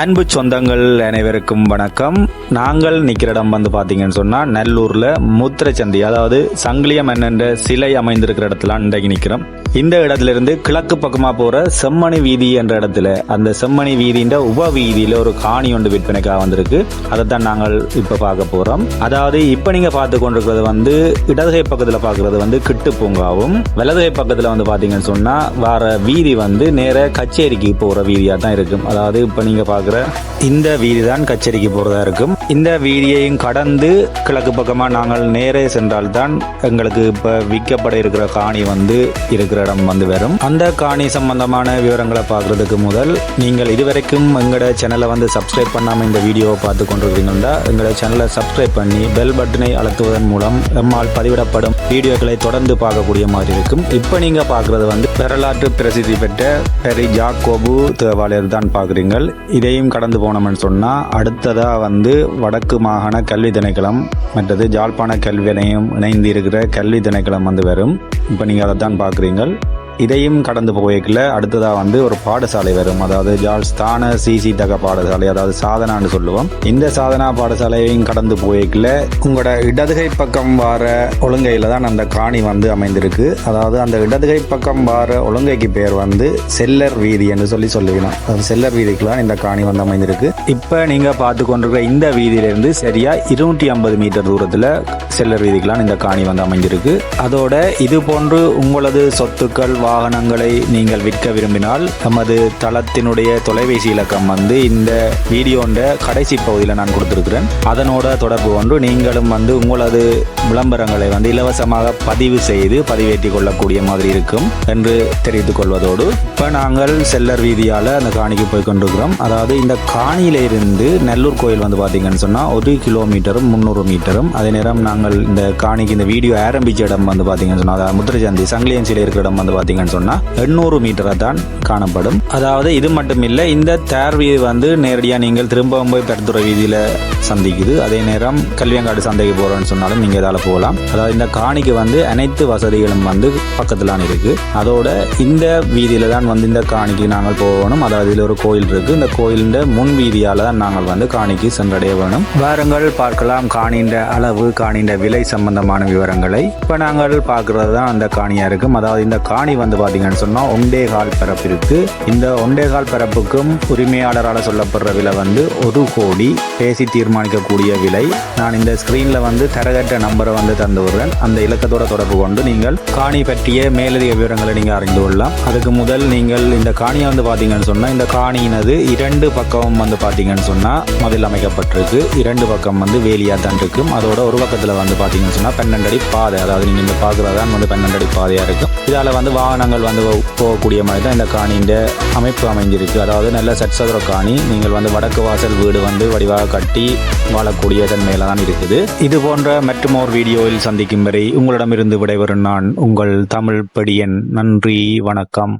அன்பு சொந்தங்கள் அனைவருக்கும் வணக்கம். நாங்கள் நிற்கிற இடம் வந்து பார்த்தீங்கன்னு சொன்னால் நல்லூரில் முத்திரச்சந்தி, அதாவது சங்கிலிய மன்னன் சிலை அமைந்திருக்கிற இடத்துல இன்றைக்கு நிற்கிறோம். இந்த இடத்துல கிழக்கு பக்கமாக போகிற செம்மணி வீதி என்ற இடத்துல, அந்த செம்மணி வீதியின் உப வீதியில் ஒரு காணி ஒன்று விற்பனைக்காக வந்திருக்கு. அதைத்தான் நாங்கள் இப்போ பார்க்க போகிறோம். அதாவது இப்போ நீங்கள் பார்த்து கொண்டிருக்கிறது வந்து இடதுகை பக்கத்தில் பார்க்குறது வந்து கிட்டு பூங்காவும், வலதுகை பக்கத்தில் வந்து பார்த்தீங்கன்னு சொன்னால் வர வீதி வந்து நேர கச்சேரிக்கு போகிற வீதியாக தான் இருக்கும். அதாவது இப்போ நீங்கள் பார்க்குற இந்த வீதி தான் கச்சேரிக்கு போகிறதா இருக்கும். இந்த வீதியையும் கடந்து கிழக்கு பக்கமாக நாங்கள் நேரே சென்றால்தான் எங்களுக்கு இப்போ விற்கப்பட இருக்கிற காணி வந்து இருக்கிற இடம் வந்து வரும். அந்த காணி சம்பந்தமான விவரங்களை பார்க்கறதுக்கு முதல் நீங்கள் இதுவரைக்கும் எங்களோட சேனலை வந்து சப்ஸ்கிரைப் பண்ணாமல் இந்த வீடியோவை பார்த்து கொண்டிருக்கீங்கன்னா எங்களோட சேனலை சப்ஸ்கிரைப் பண்ணி பெல் பட்டனை அழுத்துவதன் மூலம் நம்மால் பதிவிடப்படும் வீடியோக்களை தொடர்ந்து பார்க்கக்கூடிய மாதிரி இருக்கும். இப்போ நீங்கள் பார்க்குறது வந்து வரலாற்று பிரசித்தி பெற்ற பெரி ஜாக்கோபு தேவாலயர் தான் பார்க்குறீங்கள். இதையும் கடந்து போனோம்னு சொன்னால் அடுத்ததாக வந்து வடக்கு மாகாண கல்வி திணைக்களம் மற்றது ஜாழ்ப்பாண கல்வி நிலையம் இணைந்து இருக்கிற கல்வி திணைக்களம் வந்து வரும். இப்போ நீங்கள் அதை தான் பார்க்குறீங்கள். இதையும் கடந்து போய்க்கல அடுத்ததாக வந்து ஒரு பாடசாலை வரும். அதாவது ஜாழ்ஸ்தான சிசி தக பாடசாலை, அதாவது சாதனான்னு சொல்லுவோம். இந்த சாதனா பாடசாலையையும் கடந்து போய்க்கல உங்களோட இடதுகை பக்கம் வார ஒழுங்கையில் தான் அந்த காணி வந்து அமைந்திருக்கு. அதாவது அந்த இடதுகை பக்கம் வார ஒழுங்கைக்கு பேர் வந்து செல்லர் வீதி என்று சொல்லுவீங்க. அது செல்லர் வீதிக்குலாம் இந்த காணி வந்து அமைந்திருக்கு. இப்போ நீங்கள் பார்த்து கொண்டிருக்கிற இந்த வீதியிலிருந்து சரியா 250 மீட்டர் தூரத்தில் செல்லர் வீதிக்குலாம் இந்த காணி வந்து அமைந்திருக்கு. அதோட இது போன்று உங்களது சொத்துக்கள் வாகனங்களை நீங்கள் விற்க விரும்பினால் நமது தளத்தினுடைய தொலைபேசி இலக்கம் வந்து இந்த வீடியோண்ட கடைசி பகுதியில் நான் கொடுத்திருக்கிறேன். அதனோட தொடர்பு கொண்டு நீங்களும் வந்து உங்களது விளம்பரங்களை வந்து இலவசமாக பதிவு செய்து பதிவேற்றிக் கொள்ளக்கூடிய மாதிரி இருக்கும் என்று தெரிவித்துக் கொள்வதோடு இப்போ நாங்கள் செல்லர் வீதியால் அந்த காணிக்கு போய் கொண்டிருக்கிறோம். அதாவது இந்த காணியில இருந்து நல்லூர் கோயில் வந்து பார்த்தீங்கன்னு சொன்னால் 1 கிலோமீட்டரும் 300 மீட்டரும். அதே நேரம் நாங்கள் இந்த காணிக்கு இந்த வீடியோ ஆரம்பிச்ச இடம் வந்து பார்த்தீங்கன்னு சொன்னால், அதாவது முத்திரச்சந்தி சங்கிலியன் சிலை இருக்கிற இடம் வந்து பார்த்தீங்கன்னு சொன்னா 800 மீட்டரா தான் காணப்படும். அதாவது இது மட்டும் இல்லை, இந்த தேர் வீதி வந்து நேரடியாக நீங்கள் திரும்பவும் போய் பெருந்துறை வீதியில சந்திக்குது. அதே நேரம் கல்வியங்காடு சந்தைக்கு போறோம்னு சொன்னாலும் நீங்க இதால போகலாம். அதாவது இந்த காணிக்கு வந்து அனைத்து வசதிகளும் வந்து பக்கத்துலான் இருக்கு. அதோட இந்த வீதியில தான் வந்து இந்த காணிக்கு நாங்கள் போகணும். அதாவது இதுல ஒரு கோயில் இருக்கு. இந்த கோயிலின் முன் வீதியால தான் நாங்கள் வந்து காணிக்கு சென்றடைய வேணும். வாருங்கள் பார்க்கலாம் காணின்ற அளவு, காணின்ற விலை சம்பந்தமான விவரங்களை. இப்ப நாங்கள் பார்க்கறது தான் அந்த காணியா இருக்கும். அதாவது இந்த காணி வந்து பாத்தீங்கன்னு சொன்னா 1.25 பரப்பு இருக்கு. இந்த 1.25 பரப்புக்கும் உரிமையாளரால் சொல்லப்படுற விலை வந்து 1 கோடி பேசி தீர்மானிக்கக்கூடிய விலை. நான் இந்த ஸ்கிரீன்ல வந்து தரகற்ற நம்பரை வந்து தந்து விடுறேன். அந்த இலக்கத்தோட தொடர்பு கொண்டு நீங்கள் காணி பற்றிய மேலதிக விவரங்களை நீங்க அறிந்து கொள்ளலாம். அதுக்கு முதல் நீங்கள் இந்த காணியை வந்து பாத்தீங்கன்னு சொன்னா, இந்த காணியினது 2 பக்கமும் வந்து பாத்தீங்கன்னு சொன்னா மதில் அமைக்கப்பட்டிருக்கு. 2 பக்கம் வந்து வேலியா தான் இருக்கும். அதோட ஒரு பக்கத்துல வந்து பாத்தீங்கன்னு சொன்னா 12 அடி பாதை, அதாவது நீங்க இந்த பாக்குறதான் வந்து 12 அடி பாதையா இருக்கும். இதால வந்து வாகனங்கள் வந்து போகக்கூடிய மாதிரி தான் இந்த காணியின் அமைப்பு அமைஞ்சிருக்கு. அதாவது நல்ல சட்சதுர காணி. நீங்கள் வந்து வடக்கு வாசல் வீடு வந்து வடிவாக கட்டி வாழக்கூடிய தன்மையில தான் இருக்குது. இது போன்ற மற்றுமோர் வீடியோவில் சந்திக்கும் வரை உங்களிடமிருந்து விடைபெறும் நான் உங்கள் தமிழ் படியன். நன்றி, வணக்கம்.